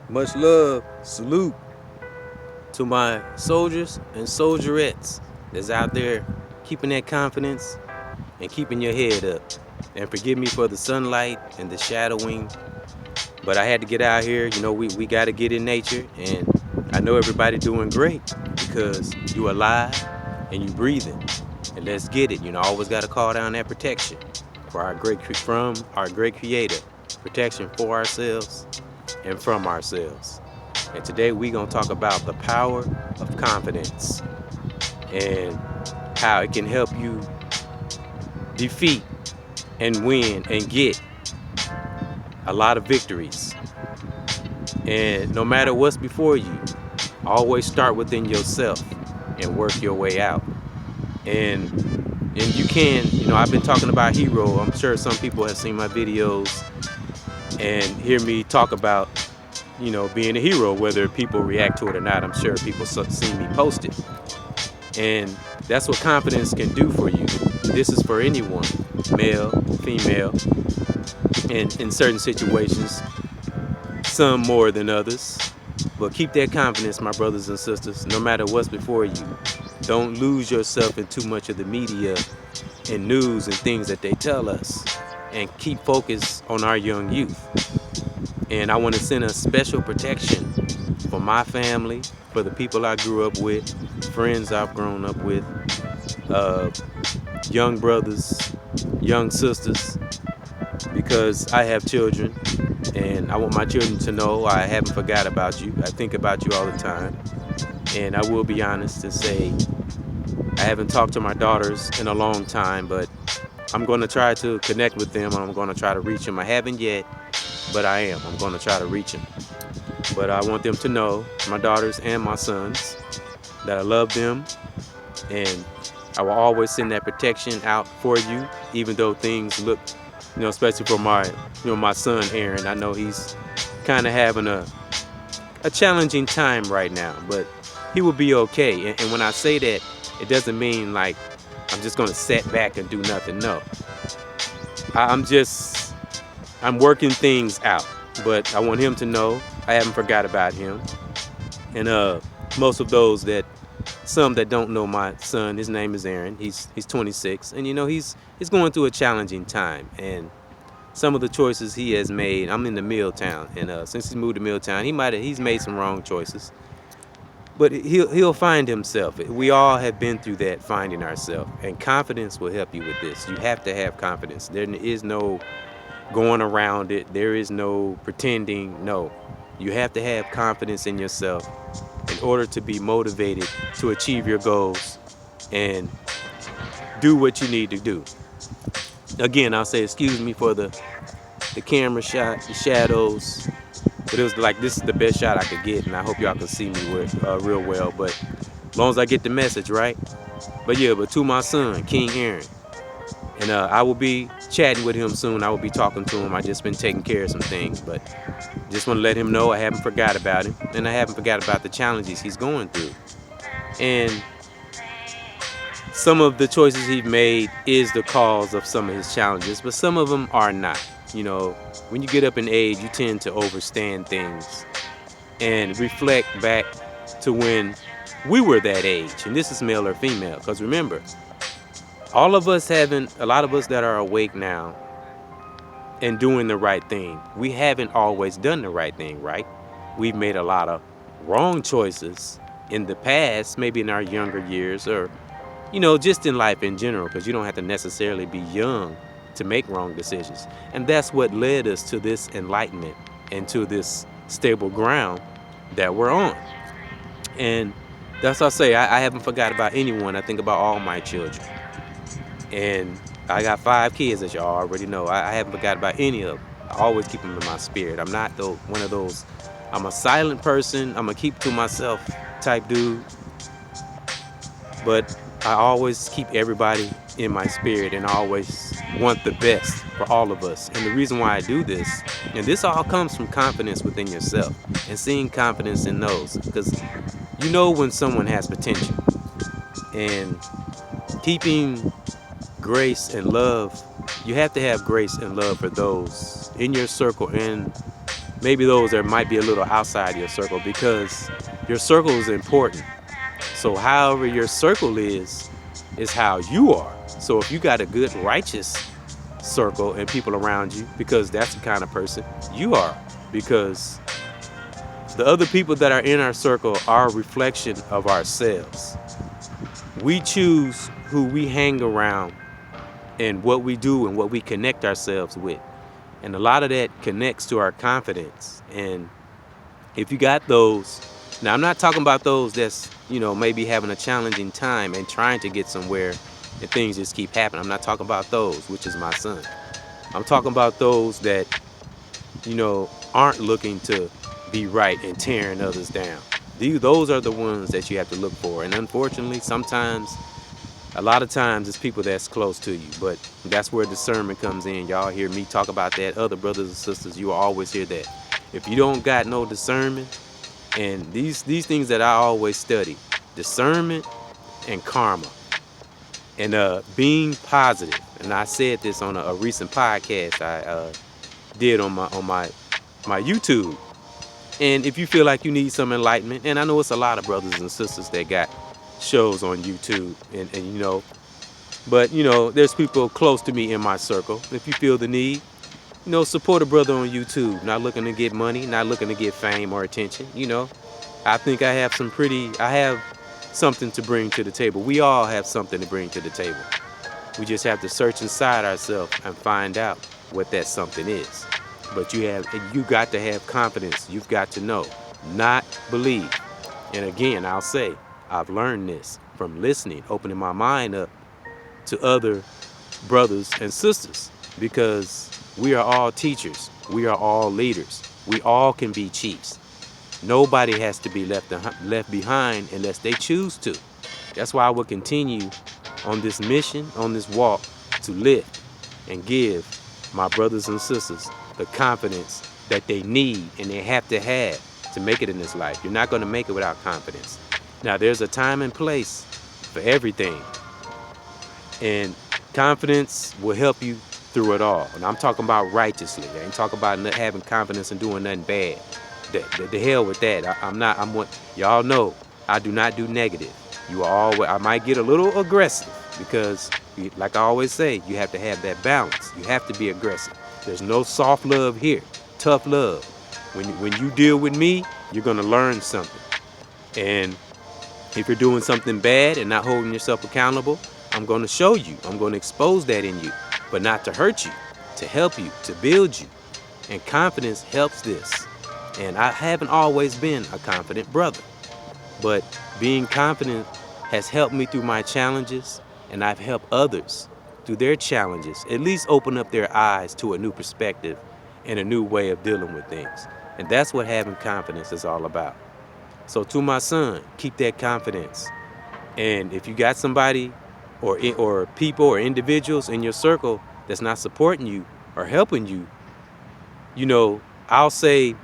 Much love, salute to my soldiers and soldierettes that's out there keeping that confidence and keeping your head up. And forgive me for the sunlight and the shadowing, but I had to get out here. We got to get in nature, and I know everybody doing great because you alive and you breathing. And let's get it. Always got to call down that protection from our great creator, protection for ourselves and from ourselves. And today we're going to talk about the power of confidence and how it can help you defeat and win and get a lot of victories. And no matter what's before you, always start within yourself and work your way out. And you can, I've been talking about hero. I'm sure some people have seen my videos and hear me talk about, being a hero, whether people react to it or not. I'm sure people see me post it. And that's what confidence can do for you. This is for anyone, male, female, and in certain situations, some more than others. But keep that confidence, my brothers and sisters, no matter what's before you. Don't lose yourself in too much of the media and news and things that they tell us. And keep focused on our young youth. And I want to send a special protection for my family, for the people I grew up with, friends I've grown up with, young brothers, young sisters, because I have children and I want my children to know I haven't forgot about you. I think about you all the time. And I will be honest and say I haven't talked to my daughters in a long time, but I'm going to try to connect with them and I'm going to try to reach them. I haven't yet, but I am. I'm going to try to reach them. But I want them to know, my daughters and my sons, that I love them and I will always send that protection out for you, even though things look, especially for my son Aaron. I know he's kind of having a challenging time right now, but he will be okay. And when I say that, it doesn't mean like I'm just going to sit back and do nothing. No, I'm working things out, but I want him to know I haven't forgot about him. And most of those some that don't know my son, his name is Aaron. He's 26, and he's going through a challenging time. And some of the choices he has made, I'm in the Milltown, and since he moved to Milltown, he's made some wrong choices. But he'll find himself. We all have been through that, finding ourselves, and confidence will help you with this. You have to have confidence. There is no going around it. There is no pretending. No, you have to have confidence in yourself in order to be motivated to achieve your goals and do what you need to do. Again, I'll say excuse me for the camera shot, the shadows, but it was like this is the best shot I could get, and I hope y'all can see me real well. But as long as I get the message right. But to my son, King Aaron, and I will be chatting with him soon. I will be talking to him. I just been taking care of some things, but just want to let him know I haven't forgot about him, and I haven't forgot about the challenges he's going through. And some of the choices he's made is the cause of some of his challenges, but some of them are not. When you get up in age, you tend to overstand things and reflect back to when we were that age. And this is male or female, because remember, a lot of us that are awake now and doing the right thing, we haven't always done the right thing, right? We've made a lot of wrong choices in the past, maybe in our younger years, or just in life in general, because you don't have to necessarily be young to make wrong decisions. And that's what led us to this enlightenment and to this stable ground that we're on. And that's what I say, I haven't forgot about anyone. I think about all my children. And I got 5 kids, as y'all already know. I haven't forgot about any of them. I always keep them in my spirit. I'm not one of those, I'm a silent person, I'm a keep to myself type dude. But I always keep everybody in my spirit, and I always want the best for all of us. And the reason why I do this, and this all comes from confidence within yourself and seeing confidence in those, because when someone has potential, and keeping grace and love, you have to have grace and love for those in your circle and maybe those that might be a little outside your circle, because your circle is important. So however your circle is how you are. So if you got a good righteous circle and people around you, because that's the kind of person you are, because the other people that are in our circle are a reflection of ourselves. We choose who we hang around and what we do and what we connect ourselves with. And a lot of that connects to our confidence. And if you got those, now I'm not talking about those that's, maybe having a challenging time and trying to get somewhere and things just keep happening. I'm not talking about those, which is my son. I'm talking about those that, aren't looking to be right and tearing others down. Those are the ones that you have to look for. And unfortunately, a lot of times it's people that's close to you, but that's where discernment comes in. Y'all hear me talk about that. Other brothers and sisters, you will always hear that. If you don't got no discernment, and these things that I always study, discernment and karma, and being positive. And I said this on a recent podcast I did on my YouTube. And if you feel like you need some enlightenment, and I know it's a lot of brothers and sisters that got shows on YouTube, and but there's people close to me in my circle. If you feel the need, support a brother on YouTube. Not looking to get money, not looking to get fame or attention. I think I have something to bring to the table. We all have something to bring to the table. We just have to search inside ourselves and find out what that something is. But you got to have confidence. You've got to know, not believe. And again, I'll say, I've learned this from listening, opening my mind up to other brothers and sisters, because we are all teachers. We are all leaders. We all can be chiefs. Nobody has to be left behind unless they choose to. That's why I will continue on this mission, on this walk, to lift and give my brothers and sisters the confidence that they need and they have to make it in this life. You're not going to make it without confidence. Now, there's a time and place for everything. And confidence will help you through it all. And I'm talking about righteously. I ain't talking about having confidence and doing nothing bad. The hell with that. Y'all know I do not do negative. I might get a little aggressive because, like I always say, you have to have that balance. You have to be aggressive. There's no soft love here. Tough love. When you deal with me, you're gonna learn something. And if you're doing something bad and not holding yourself accountable, I'm gonna show you. I'm gonna expose that in you, but not to hurt you, to help you, to build you. And confidence helps this. And I haven't always been a confident brother, but being confident has helped me through my challenges, and I've helped others through their challenges, at least open up their eyes to a new perspective and a new way of dealing with things. And that's what having confidence is all about. So to my son, keep that confidence. And if you got somebody or people or individuals in your circle that's not supporting you or helping you, I'll say,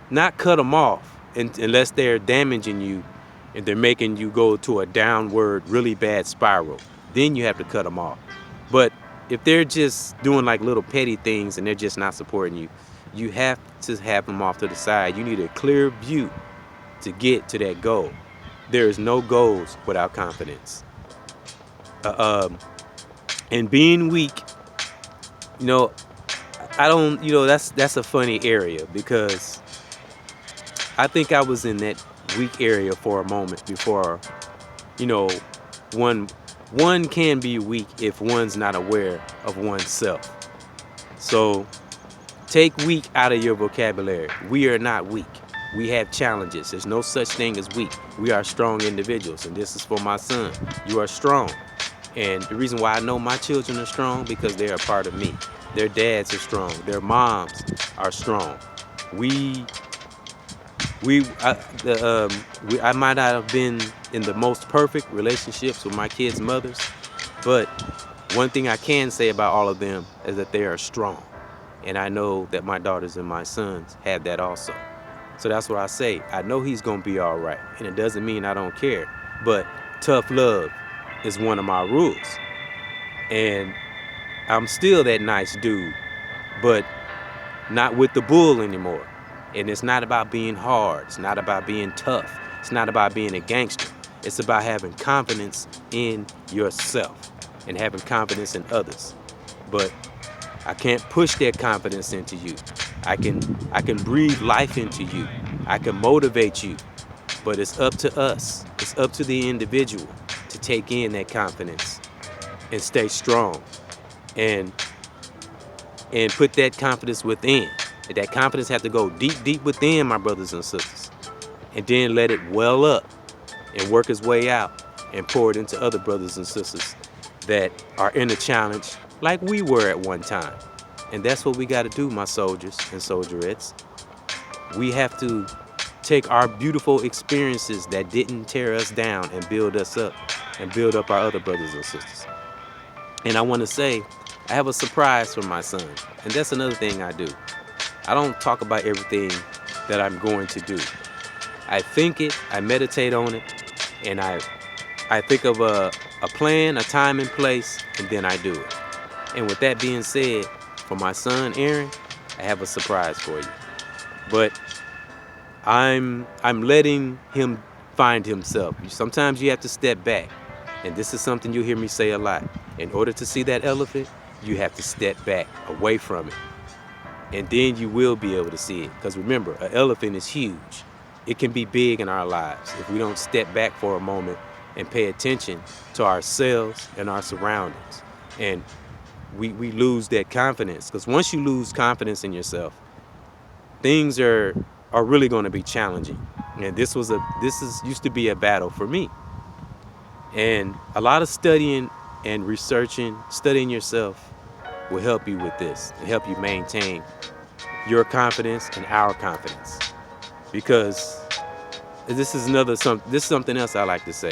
not cut them off unless they're damaging you and they're making you go to a downward, really bad spiral. Then you have to cut them off. But if they're just doing like little petty things and they're just not supporting you, you have to have them off to the side. You need a clear view to get to that goal. There is no goals without confidence. And being weak, I don't, that's a funny area, because I think I was in that weak area for a moment before, one can be weak if one's not aware of oneself. So take weak out of your vocabulary. We are not weak. We have challenges. There's no such thing as weak. We are strong individuals, and this is for my son. You are strong. And the reason why I know my children are strong, because they're a part of me. Their dads are strong. Their moms are strong. I might not have been in the most perfect relationships with my kids' mothers, but one thing I can say about all of them is that they are strong. And I know that my daughters and my sons have that also. So that's what I say. I know he's going to be all right. And it doesn't mean I don't care. But tough love is one of my rules. And I'm still that nice dude, but not with the bull anymore. And it's not about being hard. It's not about being tough. It's not about being a gangster. It's about having confidence in yourself and having confidence in others. But I can't push that confidence into you. I can breathe life into you. I can motivate you. But it's up to us. It's up to the individual to take in that confidence and stay strong and put that confidence within. That confidence has to go deep within, my brothers and sisters, and then let it well up and work its way out and pour it into other brothers and sisters that are in a challenge like we were at one time. And that's what we got to do, my soldiers and soldierettes. We have to take our beautiful experiences that didn't tear us down and build us up and build up our other brothers and sisters. And I want to say, I have a surprise for my son. And that's another thing I do. I don't talk about everything that I'm going to do. I think it, I meditate on it, and I think of a plan, a time and place, and then I do it. And with that being said, for my son Aaron, I have a surprise for you. But I'm letting him find himself. Sometimes you have to step back. And this is something you hear me say a lot. In order to see that elephant, you have to step back away from it. And then you will be able to see it. Because remember, an elephant is huge. It can be big in our lives if we don't step back for a moment and pay attention to ourselves and our surroundings. And we lose that confidence. Because once you lose confidence in yourself, things are really going to be challenging. And this used to be a battle for me. And a lot of studying and researching, studying yourself will help you with this and help you maintain your confidence and our confidence. Because this is something else I like to say.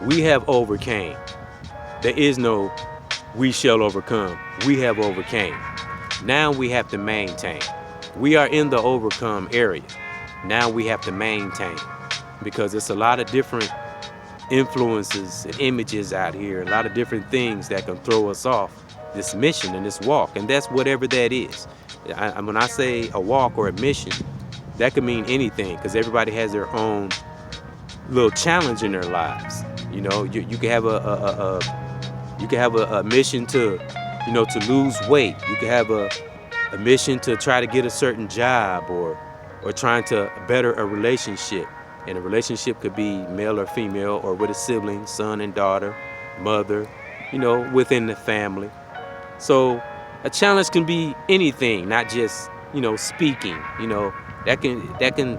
We have overcame. There is no we shall overcome. We have overcame. Now we have to maintain. We are in the overcome area. Now we have to maintain, because it's a lot of different influences and images out here, a lot of different things that can throw us off this mission and this walk, and that's whatever that is. When I say a walk or a mission, that could mean anything, because everybody has their own little challenge in their lives. You know, you can have a mission to lose weight. You can have a mission to try to get a certain job, or trying to better a relationship. And a relationship could be male or female, or with a sibling, son and daughter, mother, within the family. So a challenge can be anything, not just, speaking.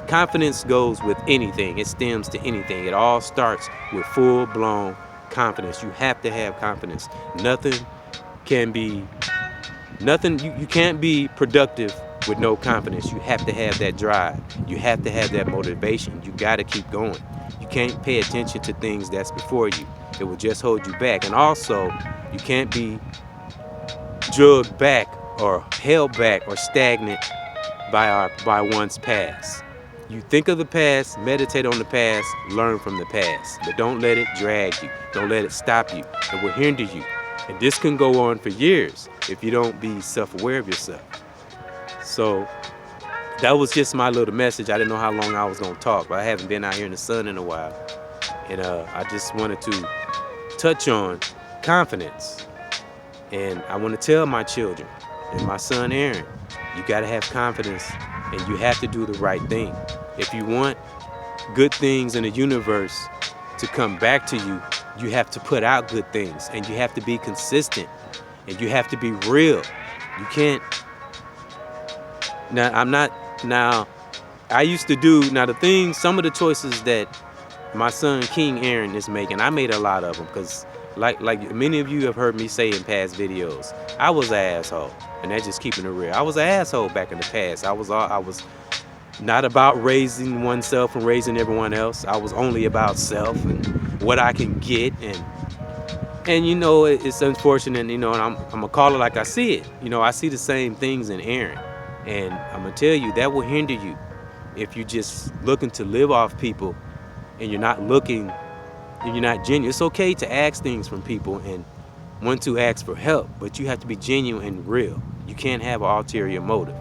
Confidence goes with anything. It stems to anything. It all starts with full-blown confidence. You have to have confidence. You can't be productive with no confidence. You have to have that drive. You have to have that motivation. You got to keep going. You can't pay attention to things that's before you. It will just hold you back. And also, you can't be drugged back or held back or stagnant by one's past. You think of the past, meditate on the past, learn from the past, but don't let it drag you. Don't let it stop you. It will hinder you. And this can go on for years if you don't be self-aware of yourself. So that was just my little message. I didn't know how long I was going to talk, but I haven't been out here in the sun in a while. And I just wanted to touch on confidence. And I want to tell my children and my son Aaron, you got to have confidence, and you have to do the right thing. If you want good things in the universe to come back to you, you have to put out good things, and you have to be consistent, and you have to be real. You can't. I used to do, some of the choices that my son King Aaron is making, I made a lot of them, because like many of you have heard me say in past videos, I was an asshole, and that's just keeping it real. I was an asshole back in the past. I was not about raising oneself and raising everyone else. I was only about self and what I can get, and it's unfortunate, and I'm gonna call it like I see it. I see the same things in Aaron, and I'm gonna tell you that will hinder you if you just looking to live off people, and you're not looking, and you're not genuine. It's okay to ask things from people and want to ask for help, but you have to be genuine and real. You can't have an ulterior motive,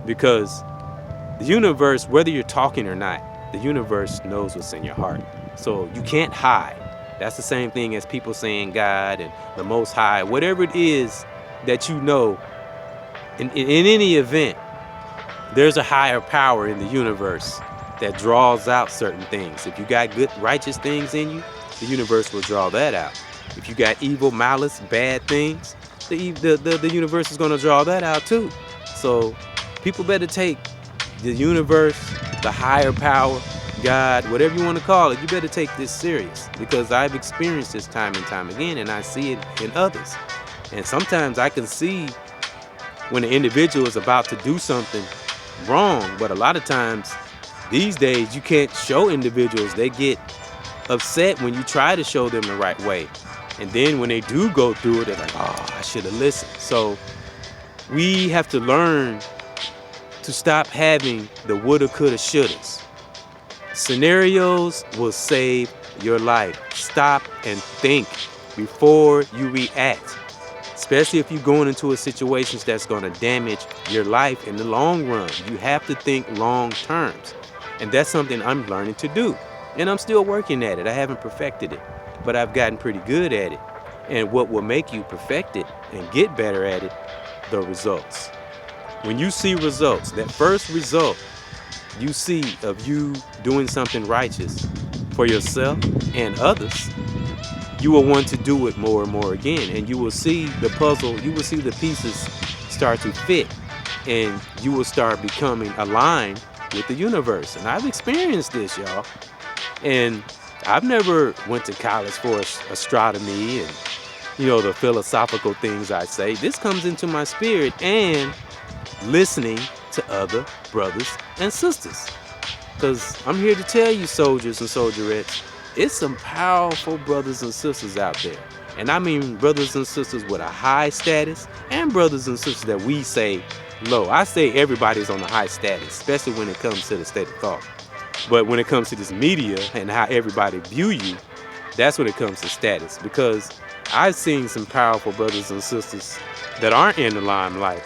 because The universe, whether you're talking or not, the universe knows what's in your heart. So you can't hide. That's the same thing as people saying God and the Most High, whatever it is that you know. In any event, there's a higher power in the universe that draws out certain things. If you got good, righteous things in you, the universe will draw that out. If you got evil, malice, bad things, the universe is going to draw that out too. So people better take the universe, the higher power, God, whatever you want to call it, you better take this serious, because I've experienced this time and time again, and I see it in others. And sometimes I can see when an individual is about to do something wrong, but a lot of times these days you can't show individuals. They get upset when you try to show them the right way. And then when they do go through it, they're like, oh, I should have listened. So we have to learn to stop having the woulda, coulda, shouldas. Scenarios will save your life. Stop and think before you react, especially if you're going into a situation that's going to damage your life in the long run. You have to think long terms. And that's something I'm learning to do. And I'm still working at it. I haven't perfected it, but I've gotten pretty good at it. And what will make you perfect it and get better at it? The results. When you see results, that first result you see of you doing something righteous for yourself and others, you will want to do it more and more again. And you will see the puzzle, you will see the pieces start to fit, and you will start becoming aligned with the universe. And I've experienced this, y'all. And I've never went to college for astronomy and, the philosophical things I say. This comes into my spirit and listening to other brothers and sisters. Because I'm here to tell you, soldiers and soldierettes, it's some powerful brothers and sisters out there. And I mean brothers and sisters with a high status and brothers and sisters that we say low. I say everybody's on a high status, especially when it comes to the state of thought. But when it comes to this media and how everybody view you, that's when it comes to status. Because I've seen some powerful brothers and sisters that aren't in the limelight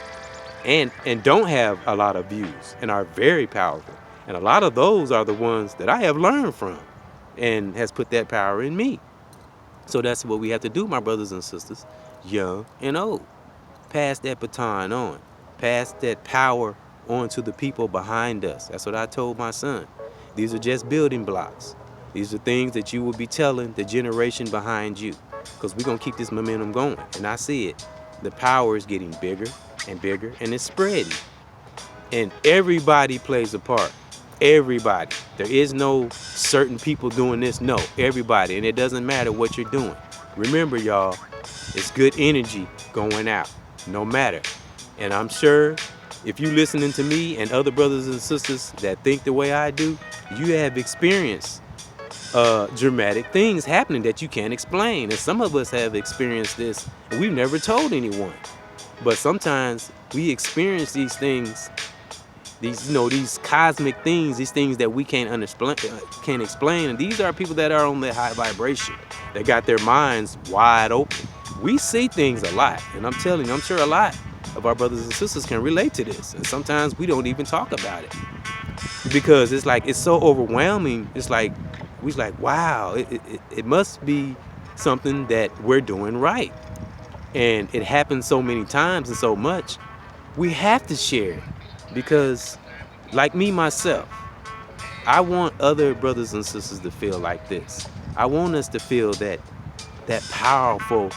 and don't have a lot of views and are very powerful. And a lot of those are the ones that I have learned from and has put that power in me. So that's what we have to do, my brothers and sisters, young and old. Pass that baton on. Pass that power on to the people behind us. That's what I told my son. These are just building blocks. These are things that you will be telling the generation behind you, because we're going to keep this momentum going. And I see it. The power is getting bigger and bigger, and it's spreading. And everybody plays a part. Everybody. There is no certain people doing this. No, everybody. And it doesn't matter what you're doing. Remember, y'all, it's good energy going out, no matter. And I'm sure if you're listening to me and other brothers and sisters that think the way I do, you have experienced dramatic things happening that you can't explain. And some of us have experienced this and we've never told anyone. But sometimes we experience these things, these cosmic things, these things that we can't explain. And these are people that are on the high vibration. They got their minds wide open. We see things a lot. And I'm telling you, I'm sure a lot of our brothers and sisters can relate to this. And sometimes we don't even talk about it because it's so overwhelming. It's like, wow, it must be something that we're doing right. And it happens so many times and so much. We have to share it because, like me, myself, I want other brothers and sisters to feel like this. I want us to feel that powerful